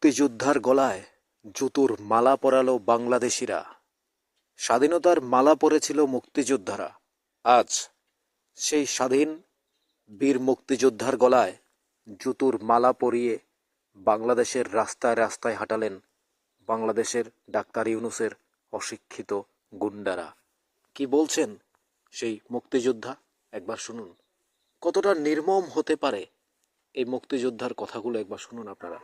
মুক্তিযোদ্ধার গলায় জুতোর মালা পরালো বাংলাদেশিরা। স্বাধীনতার মালা পরেছিল মুক্তিযোদ্ধারা। আজ সেই স্বাধীন বীর মুক্তিযোদ্ধার গলায় জুতোর মালা পরিয়ে বাংলাদেশের রাস্তায় রাস্তায় হাঁটালেন বাংলাদেশের ডাক্তার ইউনূসের অশিক্ষিত গুন্ডারা। কি বলছেন সেই মুক্তিযোদ্ধা, একবার শুনুন। কতটা নির্মম হতে পারে এই মুক্তিযোদ্ধার কথাগুলো, একবার শুনুন আপনারা।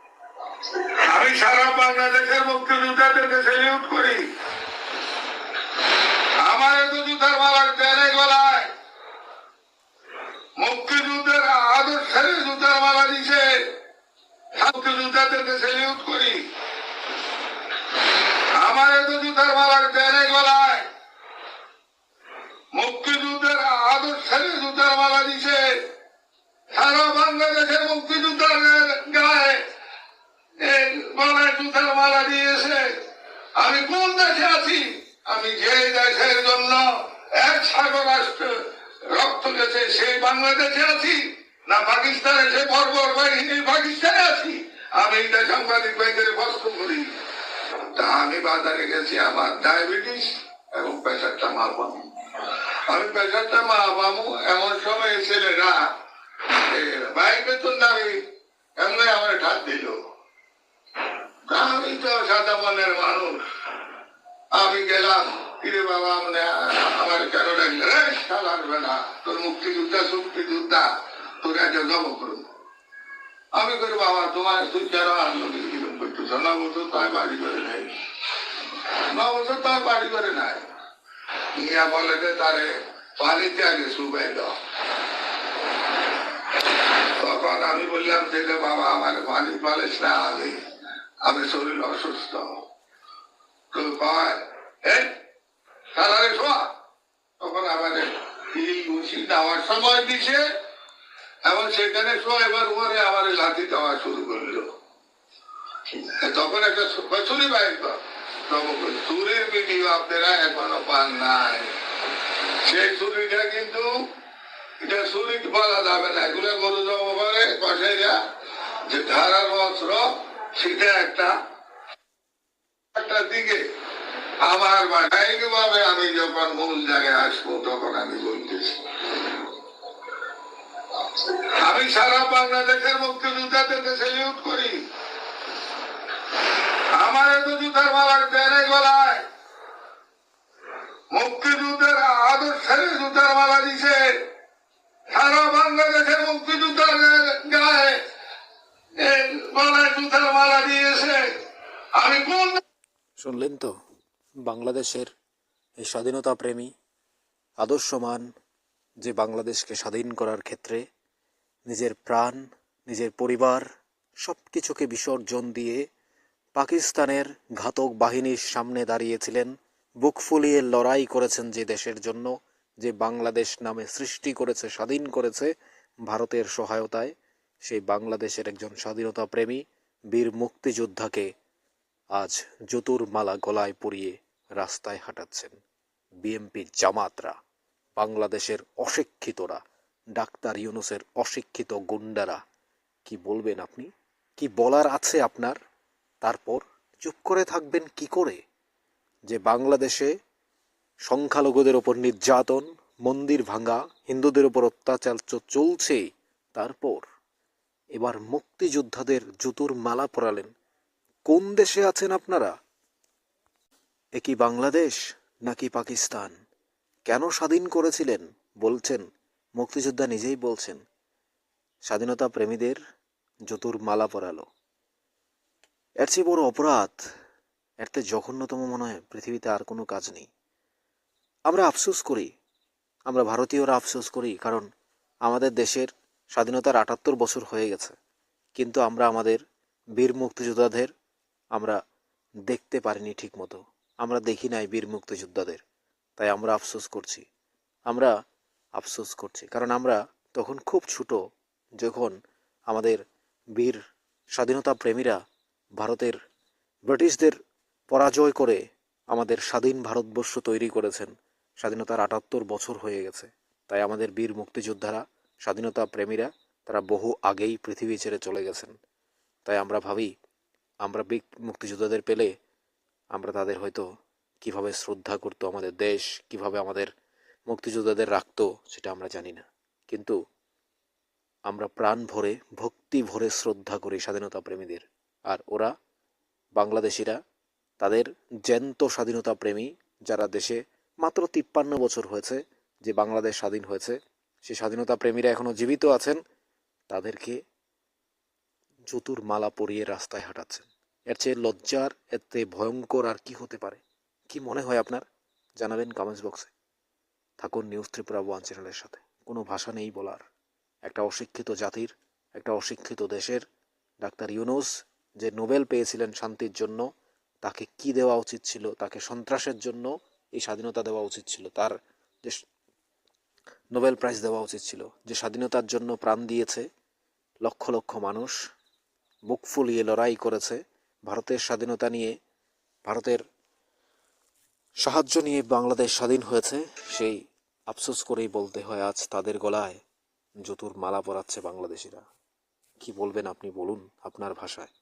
আমি সারা বাংলাদেশের মুক্তিযোদ্ধাদেরকে সেলিউট করি। আমার এত জুতার মালার দেনে গলায় মুক্তিযুদ্ধের আদর্শের জুতার মালা দিছে, মুক্তিযোদ্ধাদেরকে সেলিউট করি। আমার এত জুতার মালার দেনে গলায় মুক্তিযুদ্ধের আদর্শের জুতার মালা দিছে, সারা বাংলাদেশের মুক্তিযোদ্ধাদের গায়ে গলায় জুতার মালা দিয়েছে। আমি কোন দেশে আছি? আমি যে দেশের জন্য এক সাগর রাষ্ট্র রক্ত গেছে সেই বাংলাদেশে আছি, না পাকিস্তানে সে বর্বর বাহিনী পাকিস্তানে আছি? আমি এটা সাংবাদিক ভাইদের প্রশ্ন করি। তা আমি বাজারে গেছি, আমার ডায়াবেটিস এবং প্রেশারটা মাপামু। আমি প্রেশারটা মাপামু এমন সময় ছেলেরা বাইক বেতন দাবি এমনি আমার ঠাক দিল। আমি তো সাদা মনের মানুষ, আমি গেলাম, কিরে বাবা আমার কেন ডাকলে লাগবে না, তোর মুক্তিযোদ্ধা তোর একটা জব করুন। আমি করি বাবা তোমার তুই কেন আনলো কিরকম করতেছ? 9 বছর তাই বাড়ি করে নাই, 9 বছর তাই বাড়ি করে নাই। ইয়া বলে যে তারে পানিতে আগে শুকাই দাও। তখন আমি বললাম যে বাবা আমার পানি পালিস না, আমি শরীর অসুস্থ। তখন আমাদের দেওয়ার সময় দিছে এবং সেখানে এবার উপরে আমার লাঠি দেওয়া শুরু করলো। তখন একটা ছুরি বাইর ছুরির ভিডিও আপনারা এখনো পান নাই। সেই ছুরিটা কিন্তু এটা ছুরি বলা যাবে না, এগুলো গরু জব করে কষাইরা যে ধারার অস্ত্র, সেটা একটা দিকে আমার ভাবে আমি যখন মূল জায়গায় আসবো তখন আমি বলতেছি। আমি সারা বাংলাদেশের মুক্তিযোদ্ধাদেরকে সেলিউট করি। আমার এত জুতার মালার দেনে গলায় মুক্তিযুদ্ধের আদর্শের জুতার মালা দিছে, সারা বাংলাদেশের মুক্তিযোদ্ধাদের গায়ে গলায় জুতার মালা দিয়েছে। আমি কোন শুনলেন তো, বাংলাদেশের এই স্বাধীনতা প্রেমী আদর্শমান যে বাংলাদেশকে স্বাধীন করার ক্ষেত্রে নিজের প্রাণ, নিজের পরিবার সব কিছুকে বিসর্জন দিয়ে পাকিস্তানের ঘাতক বাহিনীর সামনে দাঁড়িয়েছিলেন, বুক ফুলিয়ে লড়াই করেছেন যে দেশের জন্য, যে বাংলাদেশ নামে সৃষ্টি করেছে, স্বাধীন করেছে ভারতের সহায়তায়, সেই বাংলাদেশের একজন স্বাধীনতা প্রেমী বীর মুক্তিযোদ্ধাকে আজ জুতোর মালা গলায় পরিয়ে রাস্তায় হাঁটাচ্ছেন বিএনপি জামাতরা, বাংলাদেশের অশিক্ষিতরা, ডাক্তার ইউনূসের অশিক্ষিত গুন্ডারা। কি বলবেন আপনি? কি বলার আছে আপনার? তারপর চুপ করে থাকবেন কি করে? যে বাংলাদেশে সংখ্যালঘুদের ওপর নির্যাতন, মন্দির ভাঙা, হিন্দুদের ওপর অত্যাচার চলছে, তারপর এবার মুক্তিযোদ্ধাদের জুতোর মালা পরালেন। কোন দেশে আছেন আপনারা? এ কি বাংলাদেশ নাকি পাকিস্তান? কেন স্বাধীন করেছিলেন? বলছেন মুক্তিযোদ্ধা নিজেই বলছেন স্বাধীনতা প্রেমীদের জুতোর মালা পরালো। এর চেয়ে বড় অপরাধ, এর চেয়ে জঘন্যতম মনে হয় পৃথিবীতে আর কোনো কাজ নেই। আমরা আফসোস করি, আমরা ভারতীয়রা আফসোস করি, কারণ আমাদের দেশের স্বাধীনতার ৭৮ বছর হয়ে গেছে, কিন্তু আমরা আমাদের বীর মুক্তিযোদ্ধাদের আমরা দেখতে পারিনি ঠিক মতো, আমরা দেখি নাই বীর মুক্তিযোদ্ধাদের। তাই আমরা আফসোস করছি, আমরা আফসোস করছি, কারণ আমরা তখন খুব ছোট, যখন আমাদের বীর স্বাধীনতা প্রেমীরা ভারতের ব্রিটিশদের পরাজয় করে আমাদের স্বাধীন ভারতবর্ষ তৈরি করেছেন। স্বাধীনতার ৭৮ বছর হয়ে গেছে, তাই আমাদের বীর মুক্তিযোদ্ধারা, স্বাধীনতা প্রেমীরা, তারা বহু আগেই পৃথিবী ছেড়ে চলে গেছেন। তাই আমরা ভাবি আমরা মুক্তিযোদ্ধাদের পেলে আমরা তাদের হয়তো কিভাবে শ্রদ্ধা করতো আমাদের দেশ, কিভাবে আমাদের মুক্তিযোদ্ধাদের রাখতো সেটা আমরা জানি না, কিন্তু আমরা প্রাণ ভরে ভক্তি ভরে শ্রদ্ধা করি স্বাধীনতা প্রেমীদের। আর ওরা বাংলাদেশিরা তাদের জ্যান্ত স্বাধীনতা প্রেমী, যারা দেশে মাত্র 53 বছর হয়েছে যে বাংলাদেশ স্বাধীন হয়েছে, সেই স্বাধীনতা প্রেমীরা এখনো জীবিত আছেন, তাদেরকে জুতুর মালা পরিয়ে রাস্তায় হাঁটাচ্ছেন। এর চেয়ে লজ্জার, এতে ভয়ঙ্কর আর কি হতে পারে? কি মনে হয় আপনার? জানাবেন কমেন্টস বক্সে। থাকুন নিউজ ত্রিপুরা ওয়ান চ্যানেলের সাথে। কোনো ভাষা নেই বলার। একটা অশিক্ষিত জাতির, একটা অশিক্ষিত দেশের ডাক্তার ইউনূস যে নোবেল পেয়েছিলেন শান্তির জন্য, তাকে কি দেওয়া উচিত ছিল? তাকে সন্ত্রাসের জন্য এই স্বাধীনতা দেওয়া উচিত ছিল, তার যে নোবেল প্রাইজ দেওয়া উচিত ছিল। যে স্বাধীনতার জন্য প্রাণ দিয়েছে, লক্ষ লক্ষ মানুষ বুক ফুলিয়ে লড়াই করেছে, ভারতের স্বাধীনতা নিয়ে, ভারতের সাহায্য নিয়ে বাংলাদেশ স্বাধীন হয়েছে, সেই আফসোস করেই বলতে হয় আজ তাদের গলায় জুতোর মালা পরাচ্ছে বাংলাদেশিরা। কি বলবেন আপনি, বলুন আপনার ভাষায়।